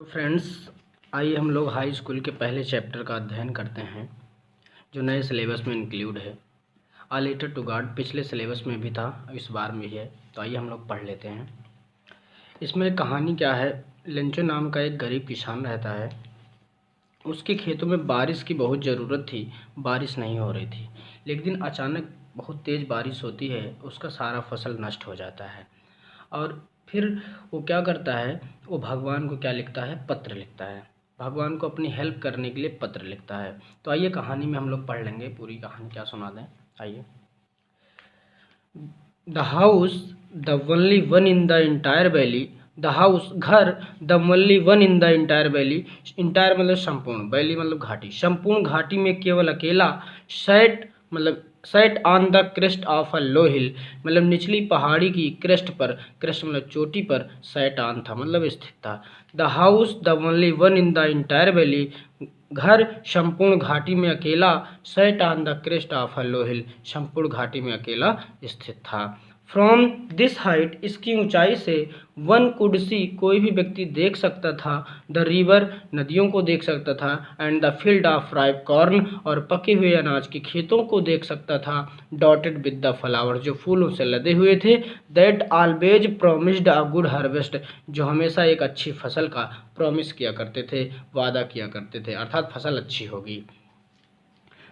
तो फ्रेंड्स, आइए हम लोग हाई स्कूल के पहले चैप्टर का अध्ययन करते हैं जो नए सिलेबस में इंक्लूड है। आ लेटर टू गॉड पिछले सिलेबस में भी था, इस बार में भी है, तो आइए हम लोग पढ़ लेते हैं। इसमें कहानी क्या है, लेंचो नाम का एक गरीब किसान रहता है। उसके खेतों में बारिश की बहुत ज़रूरत थी, बारिश नहीं हो रही थी। एक दिन अचानक बहुत तेज़ बारिश होती है, उसका सारा फसल नष्ट हो जाता है। और फिर वो क्या करता है, वो भगवान को क्या लिखता है, पत्र लिखता है। भगवान को अपनी हेल्प करने के लिए पत्र लिखता है। तो आइए कहानी में हम लोग पढ़ लेंगे, पूरी कहानी क्या सुना दें। आइए। The house the only one in the entire valley. The house घर, the only one in the entire valley. Entire मतलब संपूर्ण, वैली मतलब घाटी, संपूर्ण घाटी में केवल अकेला सेट मतलब set on the crest of a low hill, मतलब निचली पहाड़ी की क्रेस्ट पर, क्रेस्ट मतलब चोटी पर, सेट ऑन था मतलब स्थित था। The house the only one in the entire valley, घर संपूर्ण घाटी में अकेला, set on the crest of a low hill, संपूर्ण घाटी में अकेला स्थित था। फ्रॉम दिस हाइट, इसकी ऊंचाई से, वन कुड सी, कोई भी व्यक्ति देख सकता था, द रिवर, नदियों को देख सकता था, and the field of ripe corn, और पके हुए अनाज के खेतों को देख सकता था, डॉटेड विद द फ्लावर, जो फूलों से लदे हुए थे, that always promised a good harvest, जो हमेशा एक अच्छी फसल का प्रॉमिस किया करते थे, वादा किया करते थे, अर्थात फसल अच्छी होगी।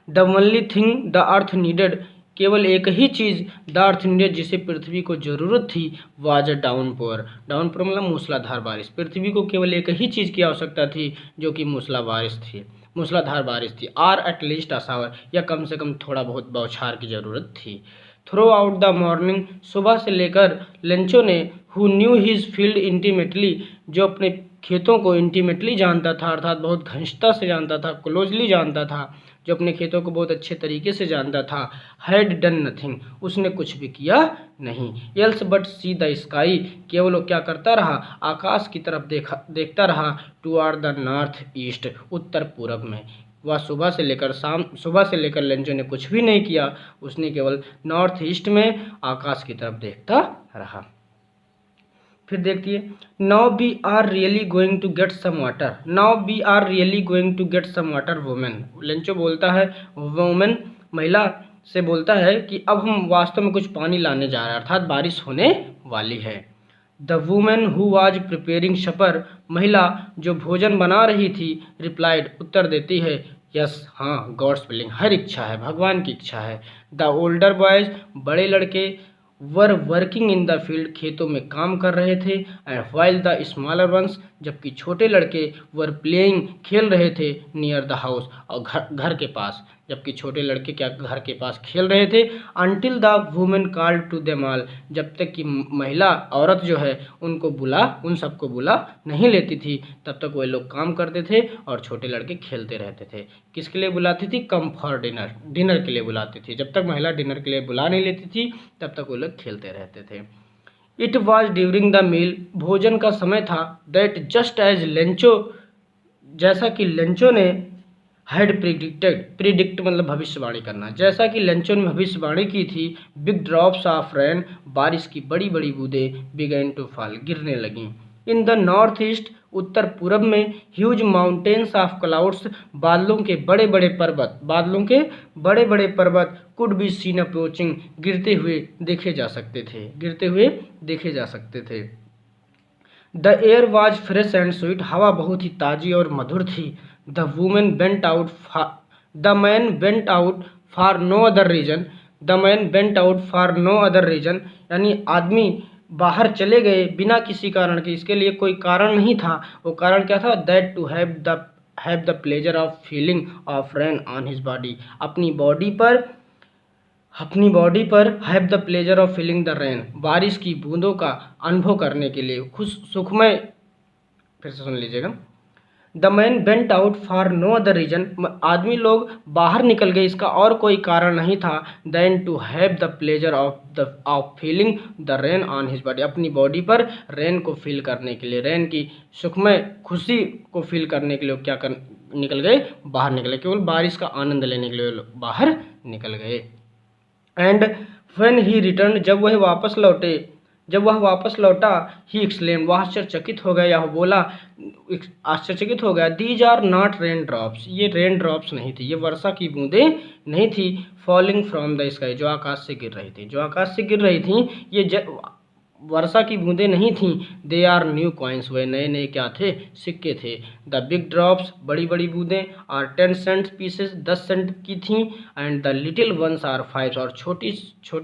The only thing the earth needed, केवल एक ही चीज़, द अर्थ नीडेड, जिसे पृथ्वी को जरूरत थी, वाज अ डाउनपोर, डाउनपोर मतलब मूसलाधार बारिश। पृथ्वी को केवल एक ही चीज़ की आवश्यकता थी, जो कि मूसलाधार बारिश थी, or at least a shower, या कम से कम थोड़ा बहुत बौछार की ज़रूरत थी। थ्रू आउट द मॉर्निंग, सुबह से लेकर, लेंचो ने, who knew his field intimately, जो अपने खेतों को इंटीमेटली जानता था, अर्थात बहुत घनिष्ठता से जानता था, क्लोजली जानता था, जो अपने खेतों को बहुत अच्छे तरीके से जानता था, हैड डन नथिंग, उसने कुछ भी किया नहीं, else but see the sky, केवल वो क्या करता रहा, आकाश की तरफ देखता रहा, टुवार्ड द नॉर्थ ईस्ट, उत्तर पूरब में। वह सुबह से लेकर लेंचो ने कुछ भी नहीं किया, उसने केवल नॉर्थ ईस्ट में आकाश की तरफ देखता रहा। फिर देखिए, now we are really going to get some water, now we are really going to get some water women, Lencho बोलता है, वुमेन महिला से बोलता है कि अब हम वास्तव में कुछ पानी लाने जा रहे हैं, अर्थात बारिश होने वाली है। The women who was preparing supper, महिला जो भोजन बना रही थी, रिप्लाइड, उत्तर देती है, यस, हाँ, गॉड्स विलिंग, हर इच्छा है, भगवान की इच्छा है। द ओल्डर बॉयज, बड़े लड़के, were working in the field, खेतों में काम कर रहे थे, and while the smaller once, जबकि छोटे लड़के, वर प्लेइंग, खेल रहे थे, नियर द हाउस, और घर के पास, जबकि छोटे लड़के क्या घर के पास खेल रहे थे, until the women called to them all, जब तक कि महिला औरत जो है उन सबको बुला नहीं लेती थी, तब तक वे लोग काम करते थे और छोटे लड़के खेलते रहते थे। किसके लिए बुलाती थी, कम फॉर डिनर, डिनर के लिए बुलाती थी। जब तक महिला डिनर के लिए बुला नहीं लेती थी, तब तक वो लोग खेलते रहते थे। It was during the meal, भोजन का समय था, दैट जस्ट एज लेंचो, जैसा कि लेंचो ने, हैड प्रिडिक्ट मतलब भविष्यवाणी करना, जैसा कि लेंचो ने भविष्यवाणी की थी, बिग ड्रॉप्स ऑफ रेन, बारिश की बड़ी बड़ी बूंदें, बिगेन टू फॉल, गिरने लगीं। इन द नॉर्थ ईस्ट, उत्तर पूरब में, ह्यूज माउंटेन्स ऑफ क्लाउड्स, बादलों के बड़े बड़े पर्वत, कुड बी सीन अप्रोचिंग, गिरते हुए देखे जा सकते थे। The air was fresh and sweet, हवा बहुत ही ताजी और मधुर थी। The women bent out the man bent out for no other reason, the man bent out for no other reason, यानी आदमी बाहर चले गए बिना किसी कारण के, इसके लिए कोई कारण नहीं था। वो कारण क्या था, that to have the pleasure of feeling of rain on his body, अपनी बॉडी पर have the pleasure of feeling the rain, बारिश की बूंदों का अनुभव करने के लिए, खुश सुखमय, फिर से सुन लीजिएगा। The man bent out for no other reason, आदमी लोग बाहर निकल गए, इसका और कोई कारण नहीं था, then to have the pleasure of feeling the rain on his body, अपनी बॉडी पर रेन को फील करने के लिए, रेन की सुखमय खुशी को फील करने के लिए निकल गए, बाहर निकले, केवल बारिश का आनंद लेने के लिए बाहर निकल गए। एंड व्हेन ही रिटर्न, जब वह वापस लौटे, जब वह वापस लौटा, ही एक्सक्लेम्ड, वह आश्चर्यचकित हो गया या बोला, आश्चर्यचकित हो गया, these are not rain drops, ये रेन ड्रॉप्स नहीं थी, ये वर्षा की बूंदें नहीं थी, फॉलिंग फ्रॉम द स्काई, जो आकाश से गिर रही थी, जो आकाश से गिर रही थी, ये वर्षा की बूंदें नहीं थीं, दे आर न्यू कॉइन्स, वे नए नए क्या थे, सिक्के थे। द बिग ड्रॉप्स, बड़ी बड़ी बूंदें, आर 10 सेंट पीसेस, 10 सेंट की थीं, and the little ones are 5, और छोटे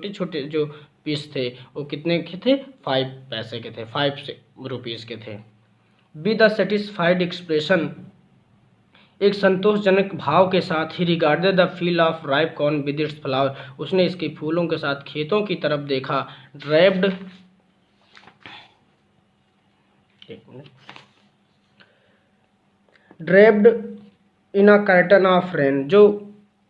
छोटे जो पीस थे वो कितने के थे, 5 पैसे के थे, 5 रुपीज़ के थे। बी द सेटिस्फाइड एक्सप्रेशन, एक संतोषजनक भाव के साथ, ही regarded the field of ripe corn with its flower, उसने इसके फूलों के साथ खेतों की तरफ देखा, draped draped in a curtain of rain, जो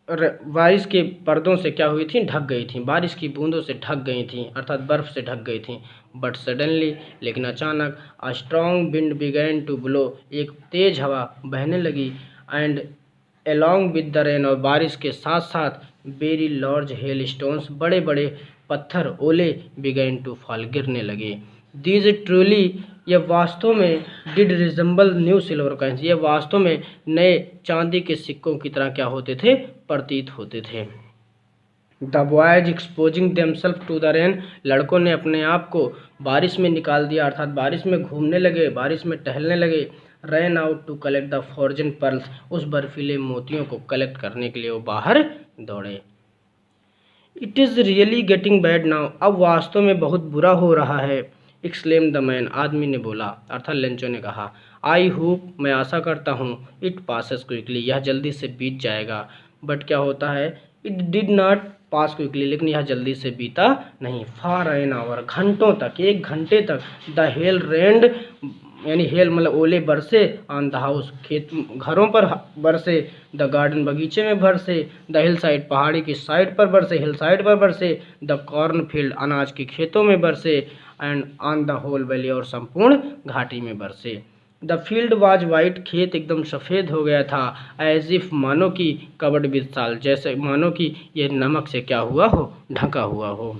बारिश के पर्दों से क्या हुई थी, ढक गई थी, बारिश की बूंदों से ढक गई थी, अर्थात बर्फ से ढक गई थी। बट सडनली, लेकिन अचानक, a strong wind began to blow, एक तेज हवा बहने लगी, and along with the rain, और बारिश के साथ साथ, वेरी लार्ज हेल स्टोन्स, बड़े बड़े पत्थर ओले, बिगैन टू फॉल, गिरने लगे। दीज ट्रूली, ये वास्तव में, did resemble new silver coins, ये वास्तव में नए चांदी के सिक्कों की तरह क्या होते थे, प्रतीत होते थे। The boys exposing themselves to the rain, लड़कों ने अपने आप को बारिश में निकाल दिया, अर्थात बारिश में घूमने लगे, बारिश में टहलने लगे। Ran out to collect the frozen pearls, उस बर्फीले मोतियों को कलेक्ट करने के लिए वो बाहर दौड़े। It is really getting bad now, अब वास्तव में बहुत बुरा हो रहा है। एक्सक्लेम द मैन, आदमी ने बोला, अर्थात लेंचो ने कहा। आई होप, मैं आशा करता हूँ, इट पासेस क्विकली, यह जल्दी से बीत जाएगा। बट क्या होता है, it did not pass quickly, लेकिन यह जल्दी से बीता नहीं। फॉर एन आवर, घंटों तक, 1 घंटे तक, द हेल रेंड, यानी हेल मतलब ओले बरसे, ऑन द हाउस, खेत घरों पर बरसे, द गार्डन, बगीचे में बरसे, द हिल साइड, पहाड़ी की साइड पर बरसे, हिल साइड पर बरसे, द कॉर्न फील्ड, अनाज के खेतों में बरसे, and on the whole valley, और संपूर्ण घाटी में बरसे। द फील्ड वाज वाइट, खेत एकदम सफ़ेद हो गया था, एज इफ, मानो कि, कवर्ड विद साल्ट, जैसे मानो कि ये नमक से क्या हुआ हो, ढका हुआ हो।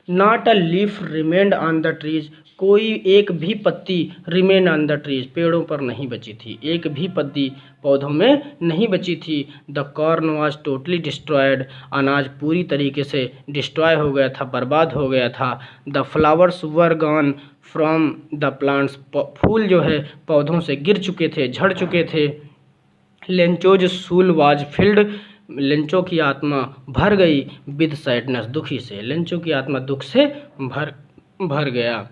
Not a leaf remained on the trees, कोई एक भी पत्ती, रिमेंड ऑन द ट्रीज, पेड़ों पर नहीं बची थी, एक भी पत्ती पौधों में नहीं बची थी। The corn was totally destroyed, अनाज पूरी तरीके से डिस्ट्रॉय हो गया था, बर्बाद हो गया था। The flowers were gone from the plants, फूल जो है पौधों से गिर चुके थे, झड़ चुके थे। लेंचोज सूल वाज फिल्ड, लेंचो की आत्मा भर गई, विद सैडनेस, दुखी से, लेंचो की आत्मा दुख से भर गया।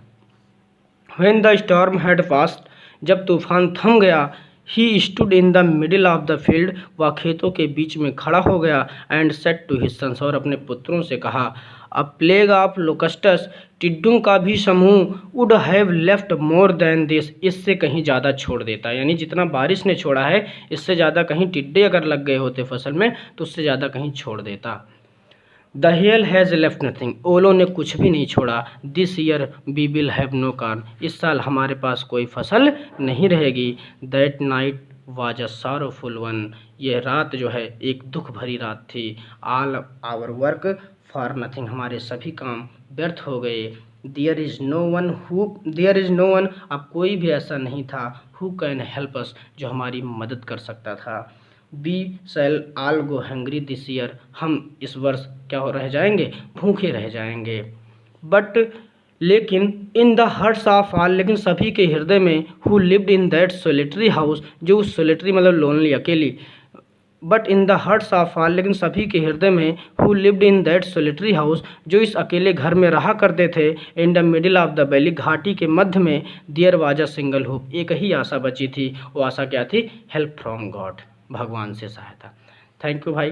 When the storm had passed, जब तूफान थम गया, he stood in the middle of the field, वह खेतों के बीच में खड़ा हो गया, and said to his sons, और अपने पुत्रों से कहा, अ प्लेग ऑफ लोकस्टस, टिड्डों का भी समूह, would have left more than this, इससे कहीं ज़्यादा छोड़ देता, यानी जितना बारिश ने छोड़ा है इससे ज़्यादा कहीं टिड्डे अगर लग गए होते फसल में तो उससे ज़्यादा कहीं छोड़ देता। The hail has left nothing, ओलों ने कुछ भी नहीं छोड़ा। This year we will have no corn, इस साल हमारे पास कोई फसल नहीं रहेगी। That night was a sorrowful one, यह रात जो है एक दुख भरी रात थी। All our work for nothing, हमारे सभी काम व्यर्थ हो गए। देयर इज़ नो वन, अब कोई भी ऐसा नहीं था, हु कैन हेल्प अस, जो हमारी मदद कर सकता था। We shall all go hungry this year, हम इस वर्ष क्या हो रह जाएंगे, भूखे रह जाएंगे। बट लेकिन in the hearts of all, लेकिन सभी के हृदय में, who lived in that solitary house, जो उस सोलिटरी मतलब लोनली, अकेली, but in the hearts of all, लेकिन सभी के हृदय में, who lived in that solitary house, जो इस अकेले घर में रहा करते थे, in the middle of the valley, घाटी के मध्य में, there was a single hope, एक ही आशा बची थी। वो आशा क्या थी, हेल्प फ्रॉम गॉड, भगवान से सहायता। थैंक यू भाई।